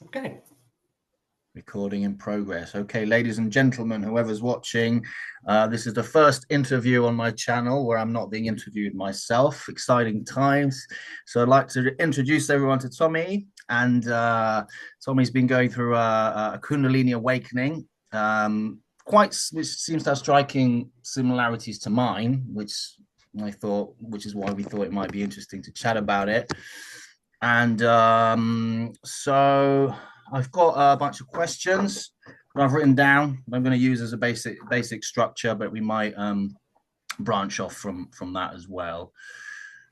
Okay. Recording in progress. Okay, ladies and gentlemen, whoever's watching, this is the first interview on my channel where I'm not being interviewed myself. Exciting times. So I'd like to introduce everyone to Tommy. And Tommy's been going through a Kundalini Awakening, which seems to have striking similarities to mine, which is why we thought it might be interesting to chat about it. And so I've got a bunch of questions that I've written down. I'm going to use as a basic structure, but we might branch off from that as well.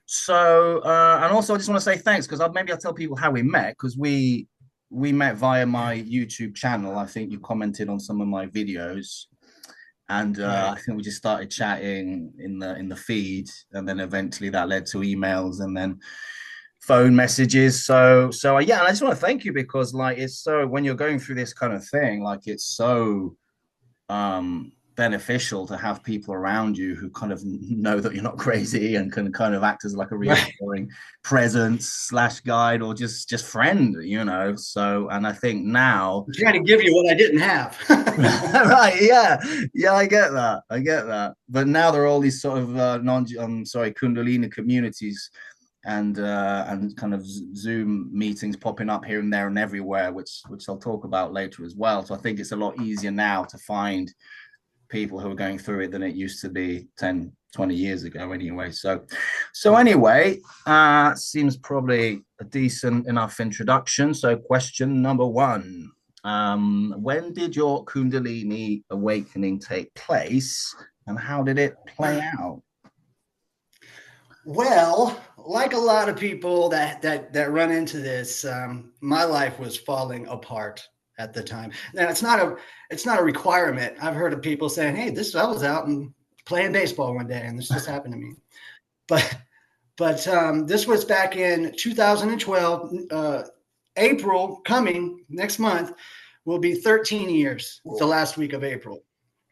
So and also I just want to say thanks because maybe I'll tell people how we met because we met via my YouTube channel. I think you commented on some of my videos. And Right. I think we just started chatting in the feed, and then eventually that led to emails, and then phone messages. So yeah, and I just want to thank you because like it's so when you're going through this kind of thing, like it's so beneficial to have people around you who kind of know that you're not crazy and can kind of act as like a Right. reassuring presence slash guide or just friend, you know. So and I think now I'm trying to give you what I didn't have. right, yeah, I get that, but now there are all these sort of Kundalini communities and kind of Zoom meetings popping up here and there and everywhere, which I'll talk about later as well. So I think it's a lot easier now to find people who are going through it than it used to be 10, 20 years ago anyway. So anyway, seems probably a decent enough introduction. So question number one. When did your Kundalini awakening take place and how did it play out? Well, like a lot of people that run into this, my life was falling apart at the time. Now it's not a requirement. I've heard of people saying, "Hey, I was out and playing baseball one day, and this just happened to me." But this was back in 2012, April coming next month will be 13 years. The Whoa, last week of April.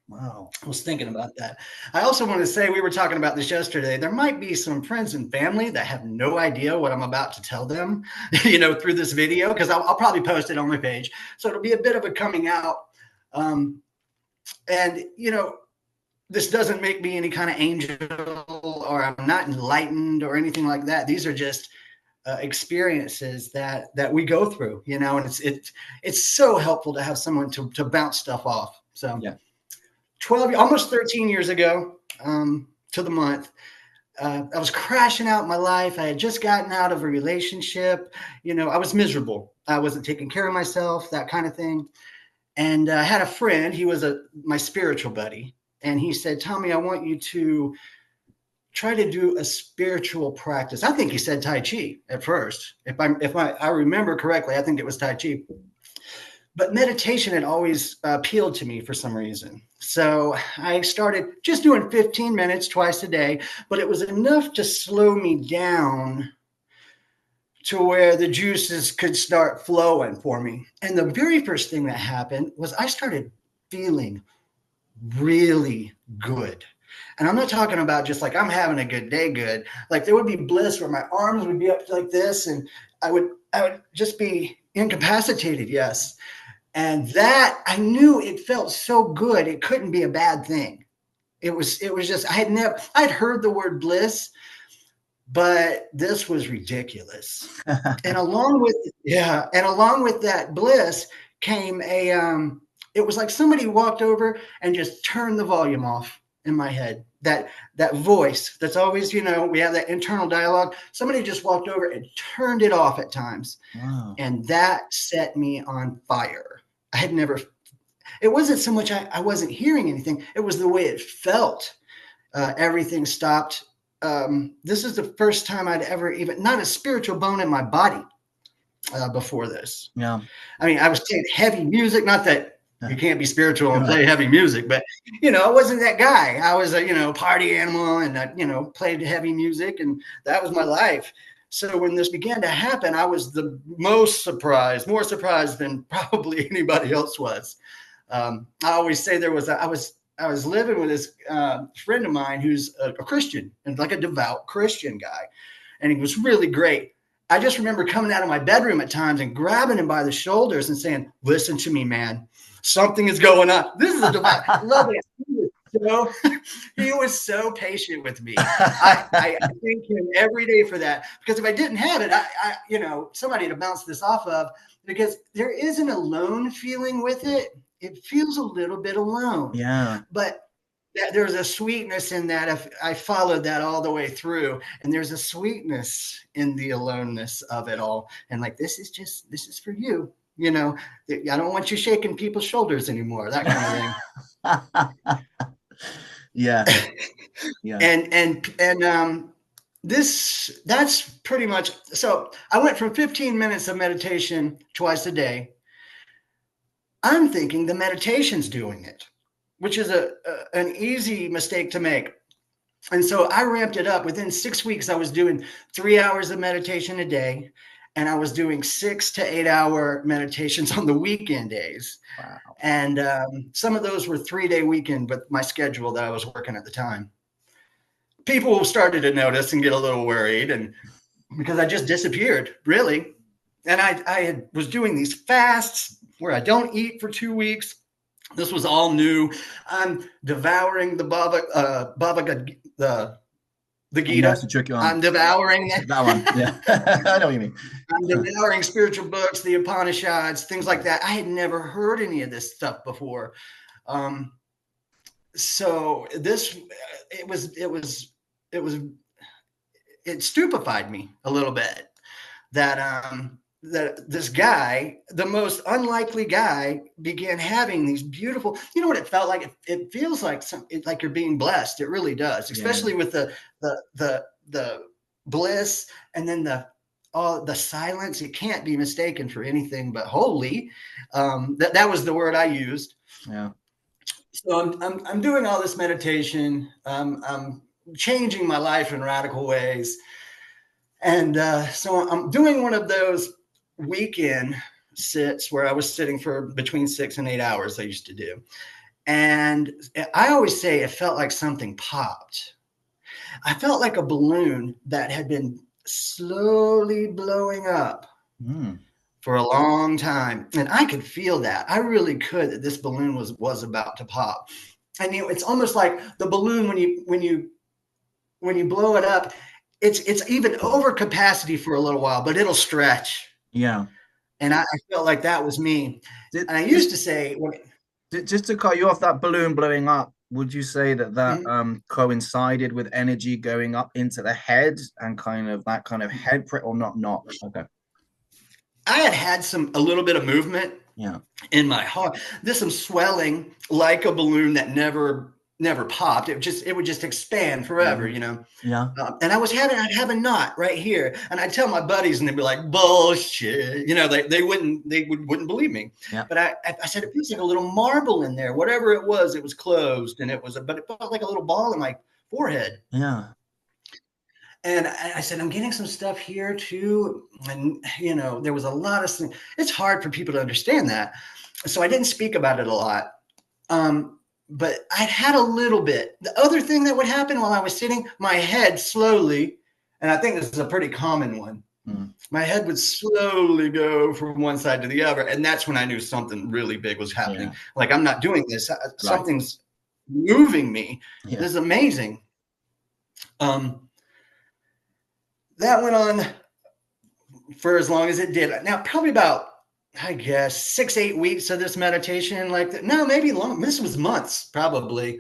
wow. I was thinking about that. I also want to say we were talking about this yesterday. There might be some friends and family that have no idea what I'm about to tell them, through this video, because I'll probably post it on my page. So it'll be a bit of a coming out. Um, and, this doesn't make me any kind of angel or I'm not enlightened or anything like that. These are just experiences that we go through, and it's so helpful to have someone to bounce stuff off. So Yeah. 12, almost 13 years ago, to the month, I was crashing out my life. I had just gotten out of a relationship. I was miserable. I wasn't taking care of myself, that kind of thing. And I had a friend. He was my spiritual buddy. And he said, "Tommy, I want you to try to do a spiritual practice." I think he said Tai Chi at first. If I remember correctly, I think it was Tai Chi. But meditation had always appealed to me for some reason. So I started just doing 15 minutes twice a day, but it was enough to slow me down to where the juices could start flowing for me. And the very first thing that happened was I started feeling really good. And I'm not talking about just like I'm having a good day good. Like there would be bliss where my arms would be up like this and I would just be incapacitated, yes. And that I knew it felt so good, it couldn't be a bad thing. It was just I'd heard the word bliss, but this was ridiculous. And along with that bliss came it was like somebody walked over and just turned the volume off in my head. That voice that's always, we have that internal dialogue. Somebody just walked over and turned it off at times. Wow. And that set me on fire. I had never, it wasn't so much I wasn't hearing anything, it was the way it felt. Everything stopped. This is the first time I'd ever even, not a spiritual bone in my body before this. Yeah. I mean, I was playing heavy music, not that you can't be spiritual and Right. play heavy music, but, I wasn't that guy. I was a, party animal and, played heavy music and that was my life. So when this began to happen, I was the most surprised, more surprised than probably anybody else was. I always say I was living with this friend of mine who's a Christian and like a devout Christian guy, and he was really great. I just remember coming out of my bedroom at times and grabbing him by the shoulders and saying, listen to me, man. Something is going on. This is a divine. I love it. So he was so patient with me. I thank him every day for that, because if I didn't have it, somebody to bounce this off of, because there is an alone feeling with it. It feels a little bit alone. Yeah. But there's a sweetness in that. If I followed that all the way through, and there's a sweetness in the aloneness of it all. And like, this is for you. I don't want you shaking people's shoulders anymore. That kind of thing. Yeah. And that's pretty much. So I went from 15 minutes of meditation twice a day. I'm thinking the meditation's doing it, which is an easy mistake to make. And so I ramped it up. Within 6 weeks, I was doing 3 hours of meditation a day, and I was doing 6 to 8 hour meditations on the weekend days. Wow. And some of those were 3-day weekend with my schedule that I was working at the time. People started to notice and get a little worried, and because I just disappeared, really. And I was doing these fasts where I don't eat for 2 weeks. This was all new. I'm devouring the the Gita. I'm devouring that one. Yeah, I know what you mean. I'm devouring spiritual books, the Upanishads, things like that. I had never heard any of this stuff before. So it stupefied me a little bit that this guy, the most unlikely guy, began having these beautiful, you know what it felt like? It feels like like you're being blessed. It really does, especially with the bliss, and then the silence. It can't be mistaken for anything but holy. That was the word I used. Yeah. So I'm doing all this meditation. I'm changing my life in radical ways. And so I'm doing one of those weekend sits where I was sitting for between 6 and 8 hours. I used to do. And I always say it felt like something popped. I felt like a balloon that had been slowly blowing up for a long time. And I could feel that. I really could, that this balloon was about to pop. And it's almost like the balloon when you blow it up, it's even over capacity for a little while, but it'll stretch. Yeah. And I felt like that was me. And I used to say, just to cut you off, that balloon blowing up, would you say that coincided with energy going up into the head and that kind of head or not? Okay. I had a little bit of movement in my heart. There's some swelling like a balloon that never popped. It would just expand forever, Yeah. And I'd have a knot right here, and I'd tell my buddies, and they'd be like, bullshit. They wouldn't believe me. Yeah. But I said, it feels like a little marble in there. Whatever it was closed, and but it felt like a little ball in my forehead. Yeah. And I said, I'm getting some stuff here too. And, there was a lot of things. It's hard for people to understand that. So I didn't speak about it a lot. But I'd had a little bit. The other thing that would happen while I was sitting, my head slowly, and I think this is a pretty common one, my head would slowly go from one side to the other. And that's when I knew something really big was happening. Yeah. Like, I'm not doing this. Right. Something's moving me. Yeah. This is amazing. That went on for as long as it did. Now, probably about, I guess, 6-8 weeks of this meditation, like that. No, maybe long. This was months, probably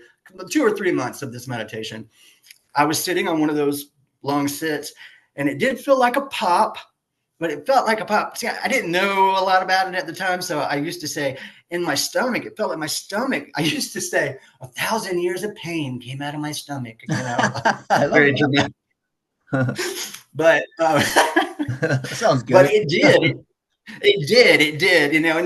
2 or 3 months of this meditation. I was sitting on one of those long sits, and it did feel like a pop, but it felt like a pop. See, I didn't know a lot about it at the time, so I used to say in my stomach, it felt like my stomach. I used to say 1,000 years of pain came out of my stomach. Very dramatic. But that sounds good. But it did. It did. Now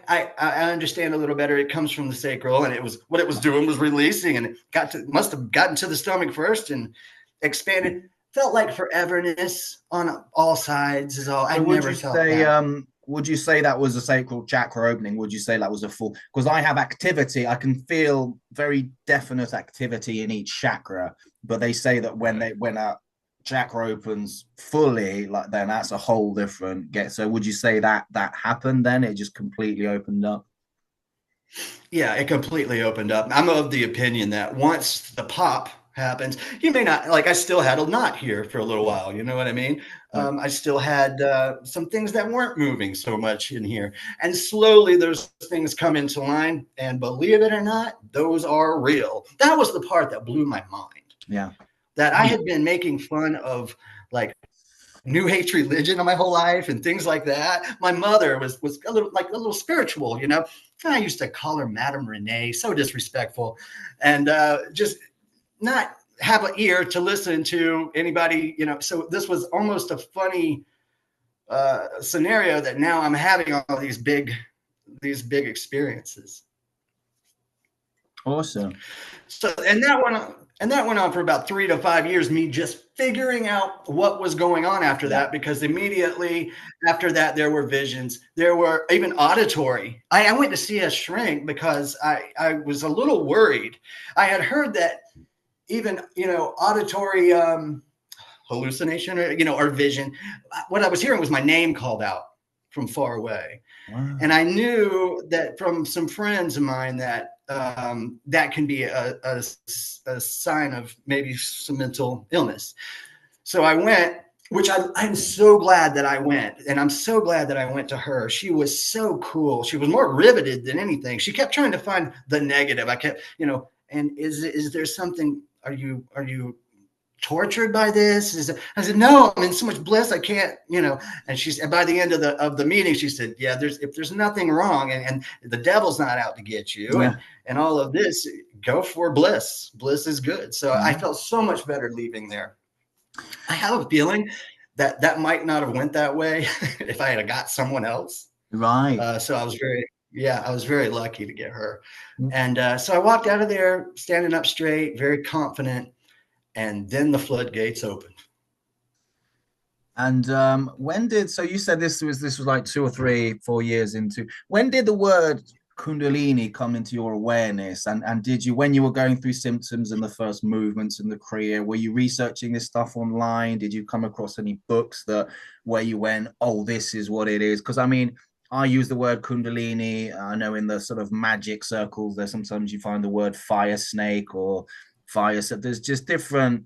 I understand a little better. It comes from the sacral, and what it was doing was releasing, and it must have gotten to the stomach first and expanded. Felt like foreverness on all sides is all. I never felt that. Would you say that was a sacral chakra opening? Would you say that was a full? Because I have activity. I can feel very definite activity in each chakra, but they say that when chakra opens fully, like then that's a whole different get. So would you say that that happened then? It just completely opened up? Yeah, it completely opened up. I'm of the opinion that once the pop happens, you may not like. I still had a knot here for a little while. You know what I mean? Right. I still had some things that weren't moving so much in here, and slowly those things come into line. And believe it or not, those are real. That was the part that blew my mind. Yeah. That I had been making fun of, like, New Age religion my whole life and things like that. My mother was a little spiritual, you know. I used to call her Madame Renee, so disrespectful, and just not have an ear to listen to anybody, you know. So this was almost a funny scenario that now I'm having all these big experiences. Awesome. So, and that went on for about 3 to 5 years, me just figuring out what was going on after Yeah. that, because immediately after that, there were visions. There were even auditory. I went to see a shrink because I was a little worried. I had heard that even, you know, auditory hallucination, or, you know, or vision, what I was hearing was my name called out from far away. Wow. And I knew that from some friends of mine that that can be a sign of maybe some mental illness. So I went, which I'm so glad that I went. And I'm so glad that I went to her. She was so cool. She was more riveted than anything. She kept trying to find the negative. I kept, you know, and is there something, are you tortured by this? I said, no, I'm in so much bliss, I can't, you know. And by the end of the meeting, she said, yeah, if there's nothing wrong, and the devil's not out to get you, Yeah. and all of this, go for bliss. Bliss is good. So I felt so much better leaving there. I have a feeling that that might not have went that way if I had got someone else. Right. So I was very lucky to get her. And so I walked out of there standing up straight, very confident, and then the floodgates opened. And when did, so you said this was like 2 or 3, 4 years into, when did the word Kundalini come into your awareness? And did you, when you were going through symptoms and the first movements in the Kriya, were you researching this stuff online? Did you come across any books that where you went, oh, this is what it is? Because I mean, I use the word Kundalini. I know in the sort of magic circles, there sometimes you find the word fire snake or fire. So there's just different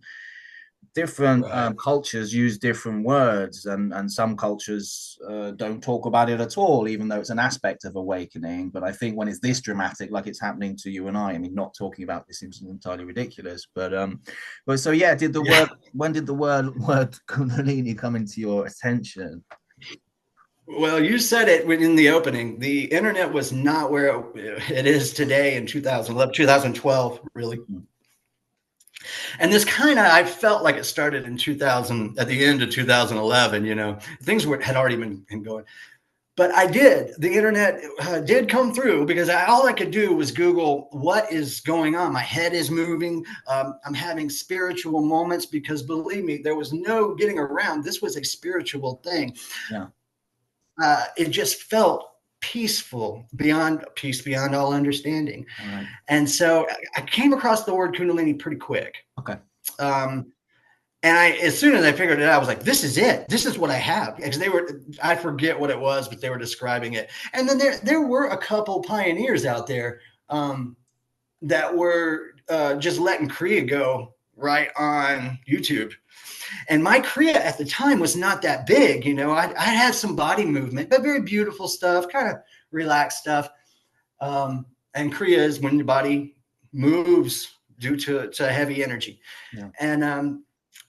Right. cultures use different words, and some cultures don't talk about it at all, even though it's an aspect of awakening. But I think when it's this dramatic, like it's happening to you and I mean, not talking about this seems entirely ridiculous, but so yeah, did the Yeah. word, when did the word Kundalini come into your attention? Well, you said it in the opening. The internet was not where it is today in 2011, 2012, really. And this kind of, I felt like it started in 2000, at the end of 2011, you know, things had already been going. But I did. The internet did come through, because all I could do was Google what is going on. My head is moving. I'm having spiritual moments, because believe me, there was no getting around. This was a spiritual thing. Yeah. It just felt peaceful, beyond all understanding. All right. And so I came across the word Kundalini pretty quick. Okay. And as soon as I figured it out, I was like, this is it. This is what I have. Because I forget what it was, but they were describing it. And then there were a couple pioneers out there that were just letting Kriya go right on YouTube. And my Kriya at the time was not that big. You know, I had some body movement, but very beautiful stuff, kind of relaxed stuff. And Kriya is when your body moves due to heavy energy. Yeah.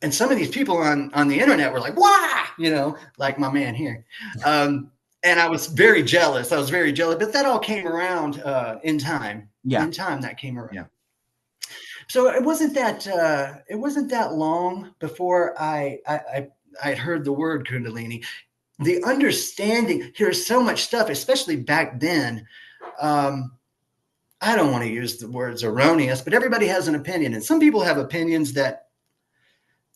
And some of these people on the internet were like, "Wow," you know, like my man here. And I was very jealous. But that all came around in time. Yeah. In time, that came around. Yeah. So it wasn't that long before I had heard the word Kundalini. The understanding, here's so much stuff, especially back then. I don't want to use the words erroneous, but everybody has an opinion, and some people have opinions that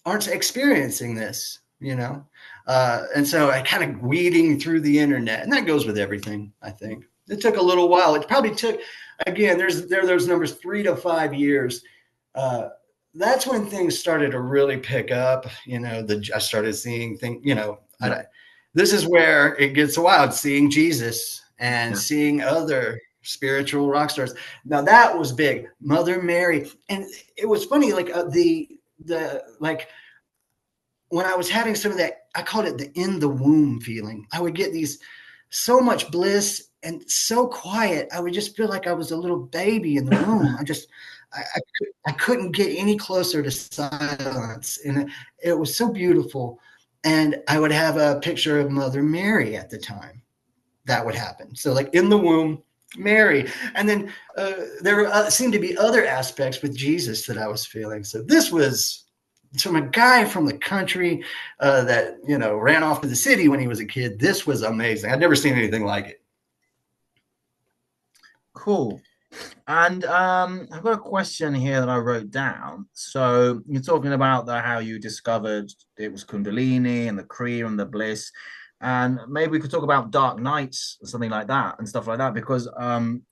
aren't experiencing this, you know. And so I kind of weeding through the internet, and that goes with everything. I think it took a little while. It probably took, again, there are those numbers, 3 to 5 years that's when things started to really pick up. I started seeing things. Yeah. This is where it gets wild. Seeing Jesus and Yeah. seeing other spiritual rock stars. Now that was big. Mother Mary, and it was funny. Like the like when I was having some of that, I called it the in the womb feeling. I would get these so much bliss and so quiet. I would just feel like I was a little baby in the womb. I couldn't get any closer to silence. And it was so beautiful. And I would have a picture of Mother Mary at the time. That would happen. So, like in the womb, Mary. And then there seemed to be other aspects with Jesus that I was feeling. So, this was from a guy from the country that, ran off to the city when he was a kid. This was amazing. I'd never seen anything like it. Cool. And I've got a question here that I wrote down. So you're talking about how you discovered it was Kundalini and the Kriya and the bliss. And maybe we could talk about dark nights or something like that and stuff like that, because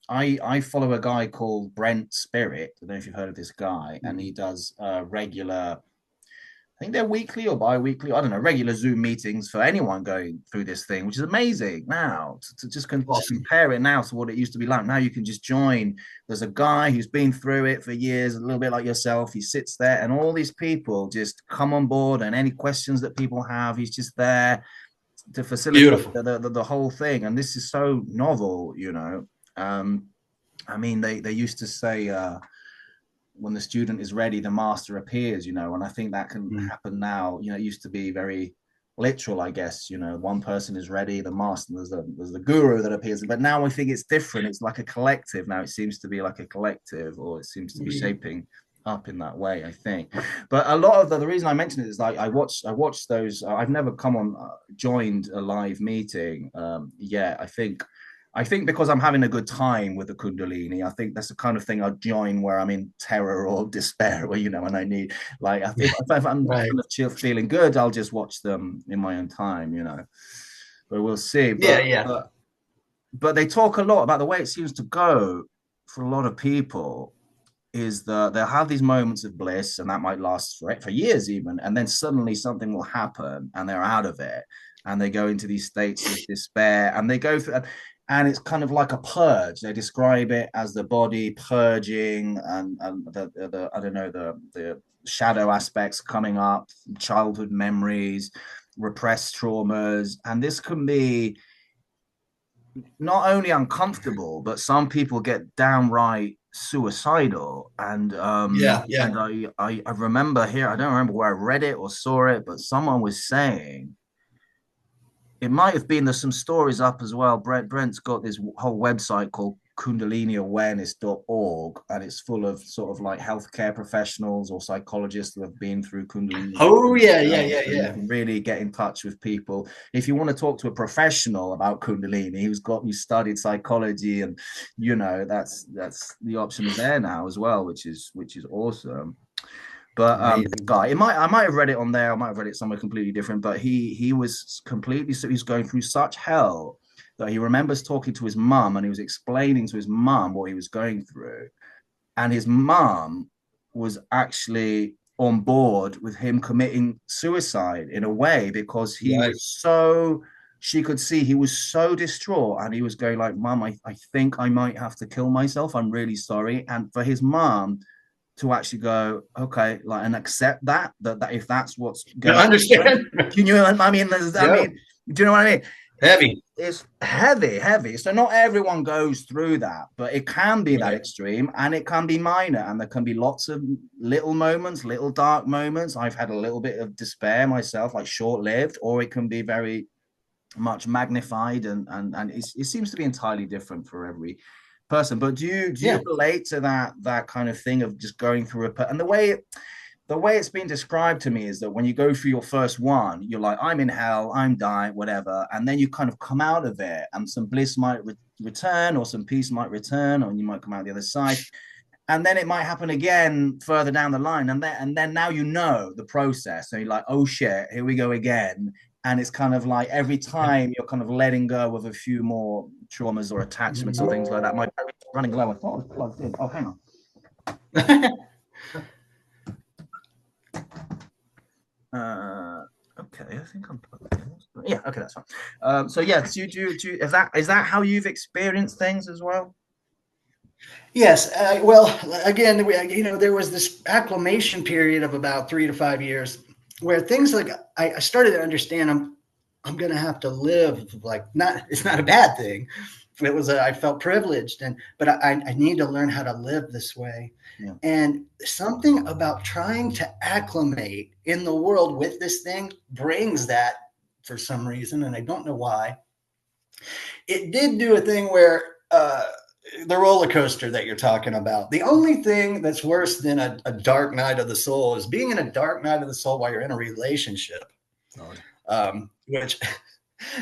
I follow a guy called Brent Spirit. I don't know if you've heard of this guy, and he does regular, I think they're weekly or bi-weekly, I don't know, regular Zoom meetings for anyone going through this thing, which is amazing now to just Awesome. compare it now to what it used to be like. Now you can just join. There's a guy who's been through it for years, a little bit like yourself. He sits there and all these people just come on board, and any questions that people have, he's just there to facilitate Beautiful. the whole thing. And this is so novel, I mean, they used to say, when the student is ready, the master appears, and I think that can happen now. It used to be very literal, I guess. One person is ready, the master, there's the guru that appears. But now I think it's different. It's like a collective now. It seems to be like a collective, or it seems to be shaping up in that way, I think. But a lot of the reason I mentioned it is like I watched those. I've never come on joined a live meeting yet. I think because I'm having a good time with the Kundalini, I think that's the kind of thing I'd join where I'm in terror or despair, where, and I need, like, if I'm Right. kind of chill, feeling good, I'll just watch them in my own time, but we'll see. Yeah, But, yeah. but they talk a lot about the way it seems to go for a lot of people is that they'll have these moments of bliss, and that might last for years even, and then suddenly something will happen and they're out of it, and they go into these states of despair, and they go through, and it's kind of like a purge. They describe it as the body purging, and the I don't know, the shadow aspects coming up, childhood memories, repressed traumas, and this can be not only uncomfortable, but some people get downright suicidal. And Yeah, yeah. I remember here, I don't remember where I read it or saw it, but someone was saying it might have been, there's some stories up as well. Brent's got this whole website called kundaliniawareness.org, and it's full of sort of like healthcare professionals or psychologists who have been through Kundalini Oh, yeah, yeah, themselves, yeah, and you yeah. can really get in touch with people. If you want to talk to a professional about Kundalini who's studied psychology, and that's the option is there now as well, which is awesome. But Amazing. guy, I might have read it on there. I might have read it somewhere completely different. But he was completely, so he's going through such hell that he remembers talking to his mum, and he was explaining to his mum what he was going through, and his mum was actually on board with him committing suicide in a way, because he Right. was so, she could see he was so distraught, and he was going like, mum, I think I might have to kill myself, I'm really sorry. And for his mum to actually go, okay, like, and accept that if that's what's I going on. understand. Do you know what I mean? Yeah. Do you know what I mean? Heavy. It's heavy. So not everyone goes through that, but it can be that Right. extreme, and it can be minor, and there can be lots of little moments, little dark moments. I've had a little bit of despair myself, like short-lived, or it can be very much magnified, and it seems to be entirely different for every person. But do you Yeah. relate to that kind of thing of just going through and the way it's been described to me is that when you go through your first one, you're like, I'm in hell, I'm dying, whatever, and then you kind of come out of it, and some bliss might return, or some peace might return, or you might come out the other side, and then it might happen again further down the line, and then now the process, and you're like, oh shit, here we go again. And it's kind of like every time you're kind of letting go of a few more traumas or attachments or things like that. My battery's running low. I thought I was plugged in. Oh, hang on. Okay, I think I'm. Yeah, okay, that's fine. So yeah, is that how you've experienced things as well? Yes. Well, again, there was this acclimation period of about 3 to 5 years where things like I started to understand I'm going to have to live like not. It's not a bad thing. It was I felt privileged, but I need to learn how to live this way. Yeah. And something about trying to acclimate in the world with this thing brings that for some reason, and I don't know why. It did do a thing where the roller coaster that you're talking about. The only thing that's worse than a dark night of the soul is being in a dark night of the soul while you're in a relationship. God. Which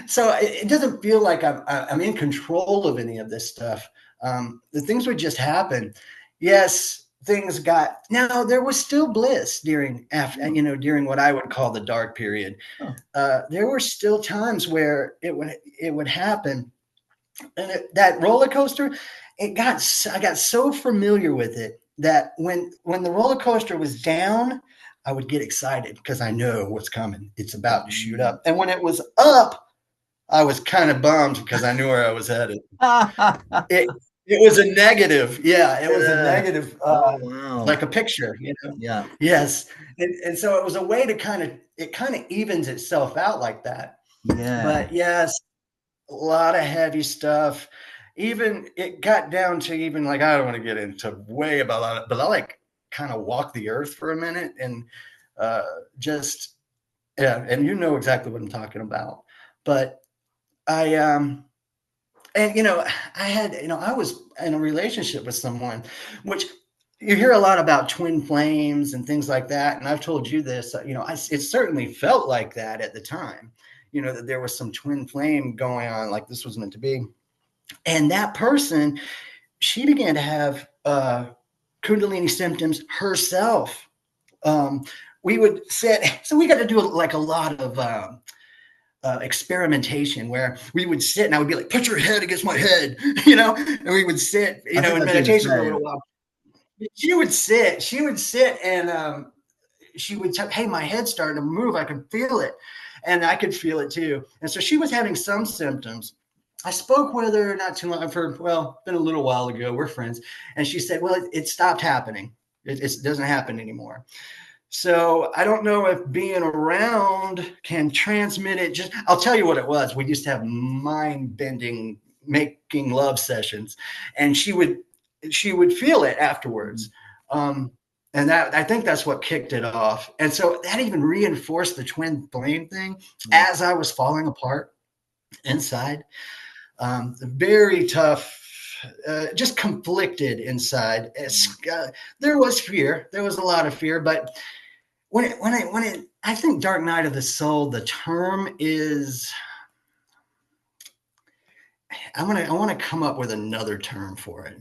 so it doesn't feel like I'm in control of any of this stuff. The things would just happen. Yes, things got now. There was still bliss during what I would call the dark period. Oh. There were still times where it would happen, and that roller coaster, I got so familiar with it that when the roller coaster was down, I would get excited because I know what's coming. It's about to shoot up. And when it was up, I was kind of bummed because I knew where I was headed. It it was a negative. Yeah, it was a Yeah. negative, Oh wow. like a picture, Yeah. Yes. And so it was a way to it kind of evens itself out like that. Yeah. But yes, a lot of heavy stuff. Even it got down to even like I don't want to get into way about it, but I like kind of walk the earth for a minute and uh, just yeah, and you know exactly what I'm talking about. But I and I was in a relationship with someone, which you hear a lot about twin flames and things like that. And I've told you this, it certainly felt like that at the time, that there was some twin flame going on, like this was meant to be. And that person, she began to have Kundalini symptoms herself. Um, we would sit, so we got to do like a lot of experimentation where we would sit and I would be like, put your head against my head, and we would sit, I think in I do the meditation for a same. little while. She would sit and she would tell, hey, my head's starting to move. I can feel it. And I could feel it too. And so she was having some symptoms. I spoke with her not too long been a little while ago. We're friends. And she said, well, it stopped happening. It doesn't happen anymore. So I don't know if being around can transmit it. I'll tell you what it was. We used to have mind bending, making love sessions, and she would feel it afterwards. Um, and that I think that's what kicked it off. And so that even reinforced the twin flame thing Yeah. as I was falling apart inside. Very tough. Just conflicted inside. There was fear. There was a lot of fear, but I think Dark Night of the Soul, the term is, I want to come up with another term for it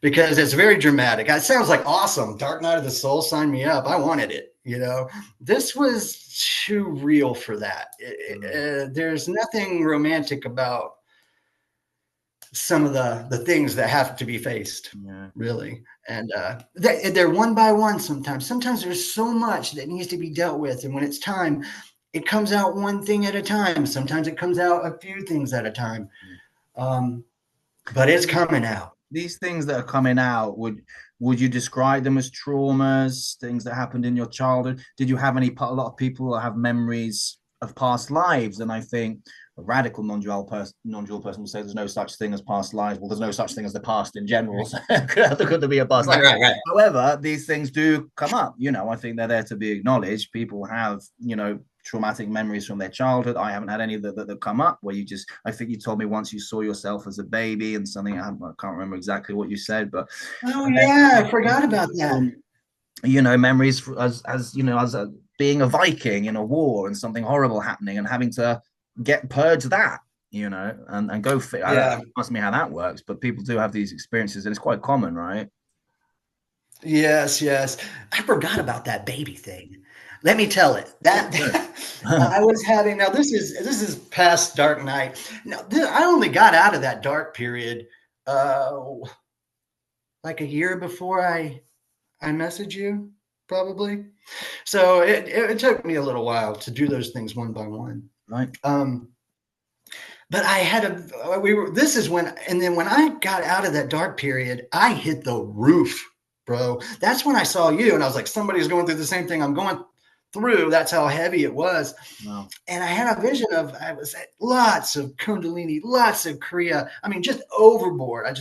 because it's very dramatic. It sounds like awesome. Dark Night of the Soul, sign me up. I wanted it. This was too real for that. There's nothing romantic about some of the things that have to be faced, Yeah. really. And they're one by one sometimes there's so much that needs to be dealt with, and when it's time, it comes out one thing at a time. Sometimes it comes out a few things at a time, but it's coming out. These things that are coming out, would you describe them as traumas, things that happened in your childhood? Did you have a lot of people that have memories of past lives? And I think a radical non-dual person will say there's no such thing as past lives. Well, there's no such thing as the past in general. So could there be a past life? Right. However, these things do come up. I think they're there to be acknowledged. People have, traumatic memories from their childhood. I haven't had any that come up where I think you told me once you saw yourself as a baby and something. I can't remember exactly what you said, but Oh yeah, I forgot about that. memories as being a Viking in a war and something horrible happening and having to purge that, and go fit. I don't Yeah. ask me how that works, but people do have these experiences and it's quite common, right? Yes. I forgot about that baby thing. Let me tell it. That Yeah. I was having now this is past Dark Night. Now I only got out of that dark period uh like a year before I messaged you. probably. So it took me a little while to do those things one by one. Right. But I had this is when, and then when I got out of that dark period, I hit the roof, bro. That's when I saw you and I was like, somebody's going through the same thing I'm going through. That's how heavy it was. Wow. And I had a vision of, I was at lots of Kundalini, lots of Kriya. I mean, just overboard. I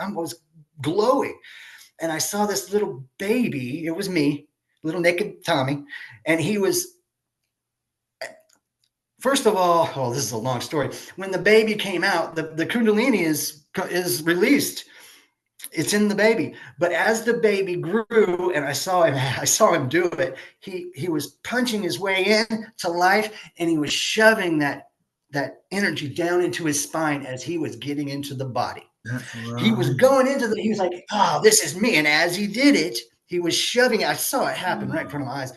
was glowing. And I saw this little baby. It was me, little naked Tommy. And he was, first of all, oh, this is a long story. When the baby came out, the Kundalini is released. It's in the baby. But as the baby grew, and I saw him do it. He was punching his way in to life, and he was shoving that energy down into his spine as he was getting into the body. Right. He was going into he was like, oh, this is me. And as he did it, he was shoving it. I saw it happen right in front of my eyes.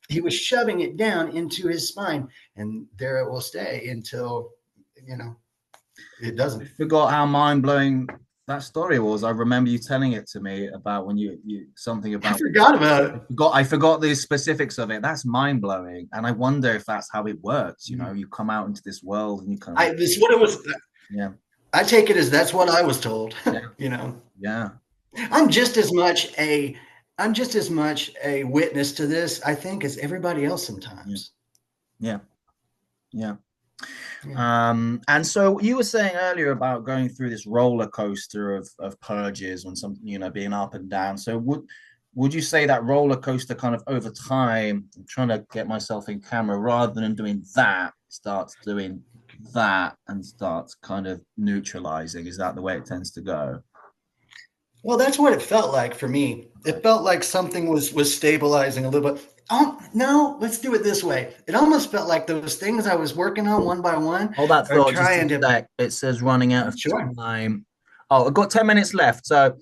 He was shoving it down into his spine, and there it will stay until, it doesn't. I forgot how mind-blowing that story was. I remember you telling it to me about when you something about. I forgot about it. I forgot the specifics of it. That's mind-blowing, and I wonder if that's how it works. You come out into this world and you kind of. This is what it was. Yeah. I take it as that's what I was told. Yeah. Yeah. I'm just as much a witness to this, I think, as everybody else sometimes. Yeah. And so you were saying earlier about going through this roller coaster of purges and some, being up and down. So would you say that roller coaster kind of over time, I'm trying to get myself in camera, rather than doing that, starts doing that and starts kind of neutralizing? Is that the way it tends to go? Well, that's what it felt like for me. It felt like something was stabilizing a little bit. Oh, no, let's do it this way. It almost felt like those things I was working on one by one. Hold that thought just a sec. It says running out of time. Oh, I've got 10 minutes left. So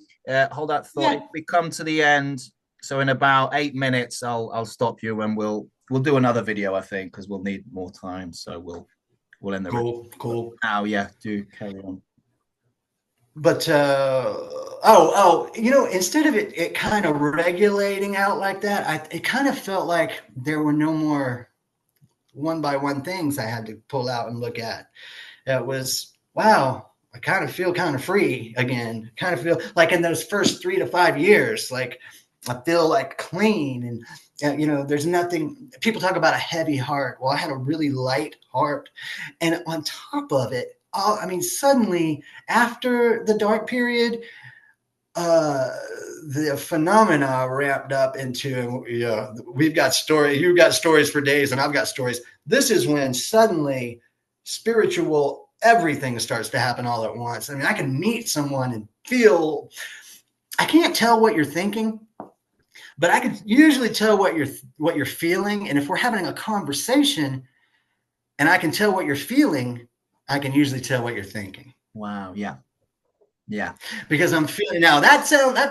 hold that thought. Yeah. If we come to the end, so in about 8 minutes, I'll stop you and we'll do another video, I think, because we'll need more time. So we'll end the cool. Now, yeah, do carry on. But instead of it kind of regulating out like that, it kind of felt like there were no more one by one things I had to pull out and look at. It was, wow, I kind of feel kind of free again. Kind of feel like in those first 3 to 5 years, like I feel like clean and there's nothing. People talk about a heavy heart. Well, I had a really light heart, and on top of it, suddenly after the dark period, the phenomena ramped up into, you've got stories for days and I've got stories. This is when suddenly spiritual everything starts to happen all at once. I can meet someone and feel, I can't tell what you're thinking, but I can usually tell what you're feeling. And if we're having a conversation and I can tell what you're feeling, I can usually tell what you're thinking. Wow. Yeah. Yeah. Because I'm feeling now that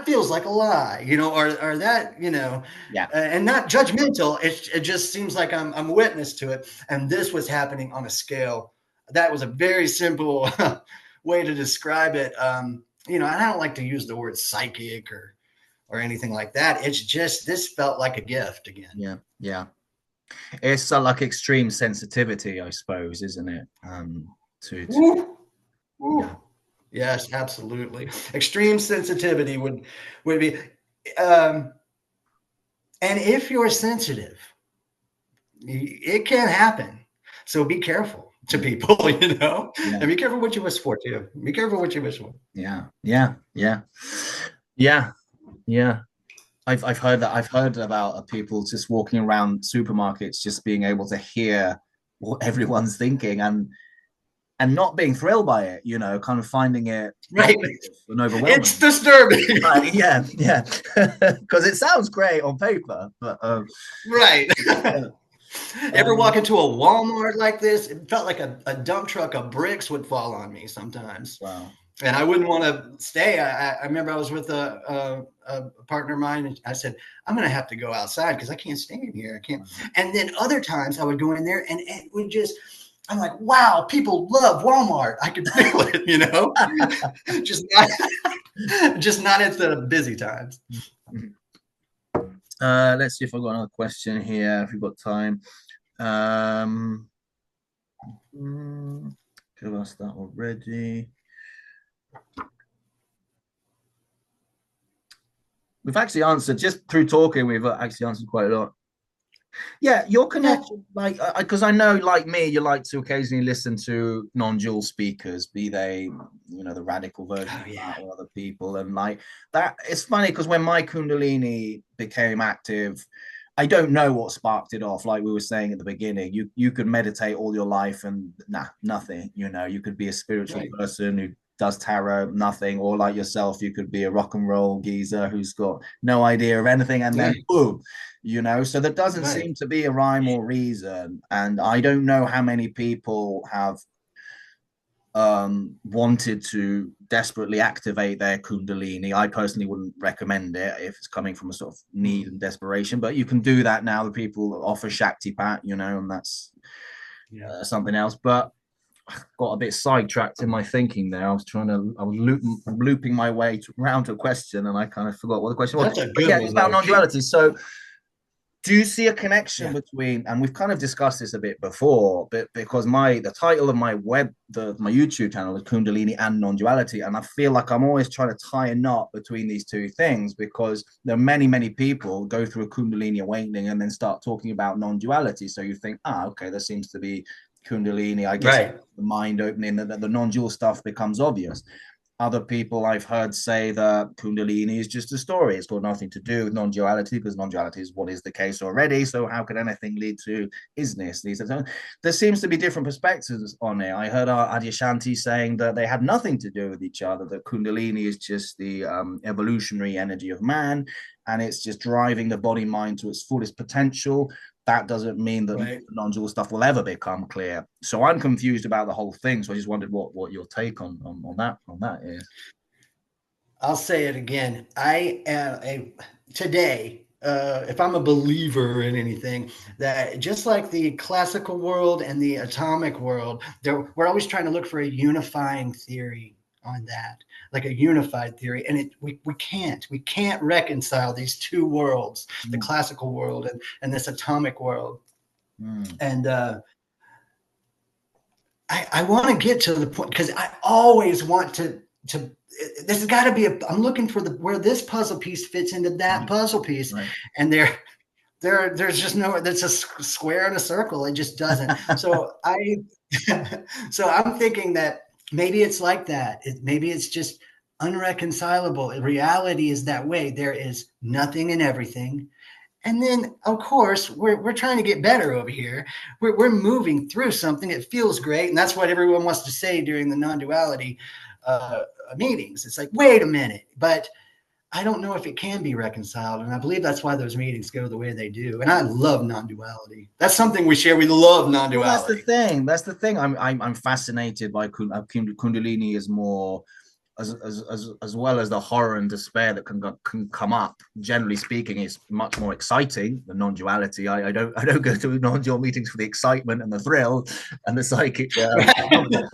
feels like a lie, or that, yeah. And not judgmental. It just seems like I'm a witness to it. And this was happening on a scale. That was a very simple way to describe it. And I don't like to use the word psychic or anything like that. It's just, this felt like a gift again. Yeah. Yeah. It's like extreme sensitivity, I suppose, isn't it? Ooh. Yeah. Yes, absolutely. Extreme sensitivity would be, and if you're sensitive, it can happen. So be careful to people, and be careful what you wish for too. Be careful what you wish for. Yeah. I've heard that. I've heard about people just walking around supermarkets, just being able to hear what everyone's thinking and not being thrilled by it, kind of finding it right and overwhelming. It's disturbing. Right, yeah, because it sounds great on paper, but right. Ever walk into a Walmart like this? It felt like a dump truck of bricks would fall on me sometimes. Wow. And I wouldn't want to stay. I remember I was with a partner of mine, and I said, I'm going to have to go outside because I can't stay in here. I can't. And then other times I would go in there and it would just, I'm like, wow, people love Walmart. I could feel it, just not at the busy times. Let's see if I've got another question here, if we've got time. Um, Could have asked that already. We've actually answered, just through talking, we've actually answered quite a lot. Yeah, your Yeah. connection, like, because I know, like me, you like to occasionally listen to non-dual speakers, be they, the radical version Oh of yeah. that or other people, and like that. It's funny because when my Kundalini became active, I don't know what sparked it off. Like we were saying at the beginning, you could meditate all your life and nothing. You could be a spiritual Right. person who does tarot, nothing, or like yourself, you could be a rock and roll geezer who's got no idea of anything, and then Yeah. boom, so there doesn't Right. seem to be a rhyme or reason, and I don't know how many people have wanted to desperately activate their kundalini. I personally wouldn't recommend it if it's coming from a sort of need and desperation, but you can do that now. The people offer Shaktipat, and that's Yeah. something else. But I got a bit sidetracked in my thinking there. I was looping my way around to a question, and I kind of forgot what the question was. That's a But good yeah, it's one about though. non-duality. So do you see a connection Yeah. between, and we've kind of discussed this a bit before, but because the title of my my YouTube channel is Kundalini and Non-Duality, and I feel like I'm always trying to tie a knot between these two things, because there are many people go through a Kundalini awakening and then start talking about non-duality. So you think, okay, there seems to be Kundalini, I guess Right. the mind opening, that the non-dual stuff becomes obvious. Other people I've heard say that Kundalini is just a story. It's got nothing to do with non-duality, because non-duality is what is the case already. So how could anything lead to isness? There seems to be different perspectives on it. I heard Adyashanti saying that they had nothing to do with each other, that Kundalini is just the evolutionary energy of man, and it's just driving the body mind to its fullest potential. That doesn't mean that Right. non-dual stuff will ever become clear. So I'm confused about the whole thing. So I just wondered what your take on that is. I'll say it again. I am a today. If I'm a believer in anything, that just like the classical world and the atomic world, we're always trying to look for a unifying theory on that, like a unified theory, and we can't reconcile these two worlds, the Mm, classical world and this atomic world. mm, And I want to get to the point because I always want to. This has got to be. I'm looking for where this puzzle piece fits into that right, puzzle piece, right. and there's just no. That's a square and a circle. It just doesn't. So so I'm thinking that maybe it's like that. Maybe it's just unreconcilable. Reality is that way. There is nothing and everything. And then, of course, we're trying to get better over here. We're moving through something. It feels great. And that's what everyone wants to say during the non duality meetings. It's like, wait a minute. But I don't know if it can be reconciled. And I believe that's why those meetings go the way they do. And I love non duality. That's something we share. We love non Well, that's the duality. thing. That's the thing. I'm fascinated by Kundalini is more, as well as the horror and despair that can come up. Generally speaking, it's much more exciting than non-duality. I don't go to non-dual meetings for the excitement and the thrill and the psychic phenomena.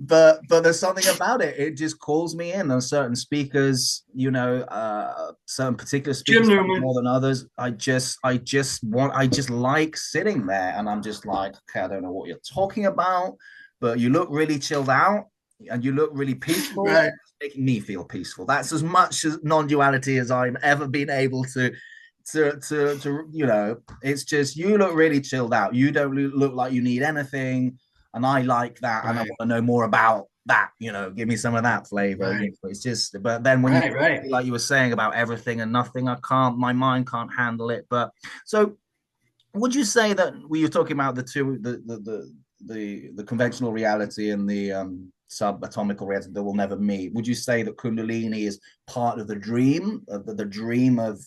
But there's something about it. It just calls me in. And certain speakers, certain particular Jim speakers Newman. more than others. I just like sitting there, and I'm just like, okay, I don't know what you're talking about, but you look really chilled out and you look really peaceful. Right. Making me feel peaceful. That's as much as non-duality as I've ever been able to. It's just, you look really chilled out. You don't look like you need anything, and I like that, and I Right. want to know more about that. Give me some of that flavor. Right. It's just, but then when you, Right. Right. like you were saying about everything and nothing, my mind can't handle it. But so, would you say that we were talking about the two, the conventional reality and the subatomical reality that will never meet? Would you say that Kundalini is part of the dream, of the dream of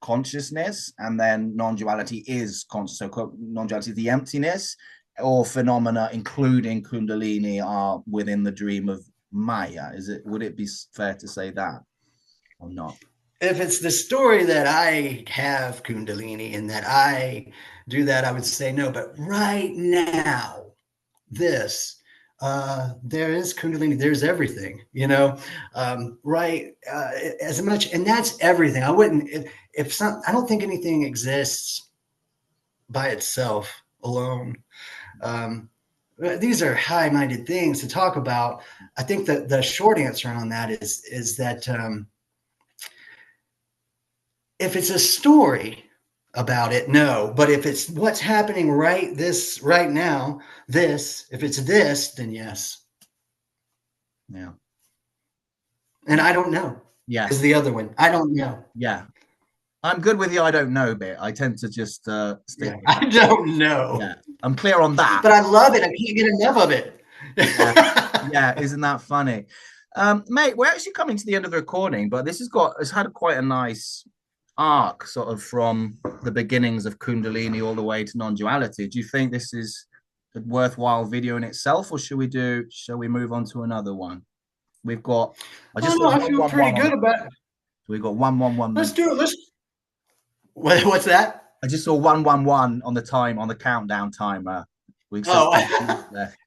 consciousness, and then non-duality is conscious? So non-duality is the emptiness, or phenomena including Kundalini are within the dream of Maya? Would it be fair to say that, or not? If it's the story that I have Kundalini and that I do that, I would say no. But right now, this, There is Kundalini. There's everything, right? As much, and that's everything. I wouldn't, if some, I don't think anything exists by itself alone. Um, these are high-minded things to talk about. I think that the short answer on that is that if it's a story about it, no. But if it's what's happening right now, if it's this, then yes. Yeah. And I don't know Yeah. is the other one. I don't know. Yeah. I'm good with the I don't know bit. I tend to just stick Yeah, with I that. don't know. Yeah. I'm clear on that. But I love it. I can't get enough of it. Yeah. Yeah. Isn't that funny? Mate, we're actually coming to the end of the recording, but it's had quite a nice arc sort of from the beginnings of Kundalini all the way to non-duality. Do you think this is a worthwhile video in itself, or shall we move on to another one? We've got I Oh just saw no, I feel pretty 111 on the good about it. we've got 111 Let's minutes. do it. What's that? I just saw 111 on the countdown timer. We said Oh, 6 minutes left.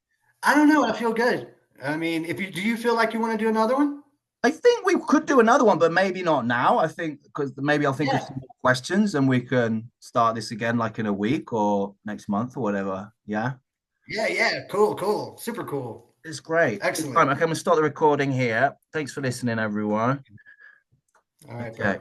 I don't know. I feel good. I mean, if you do you feel like you want to do another one? I think we could do another one, but maybe not now. I think because maybe I'll think of Yeah. some more questions and we can start this again like in a week or next month or whatever. Yeah. Yeah, yeah. Cool, cool. Super cool. It's great. It's Excellent. fine. Okay, I'm gonna start the recording here. Thanks for listening, everyone. All right, Okay. bro.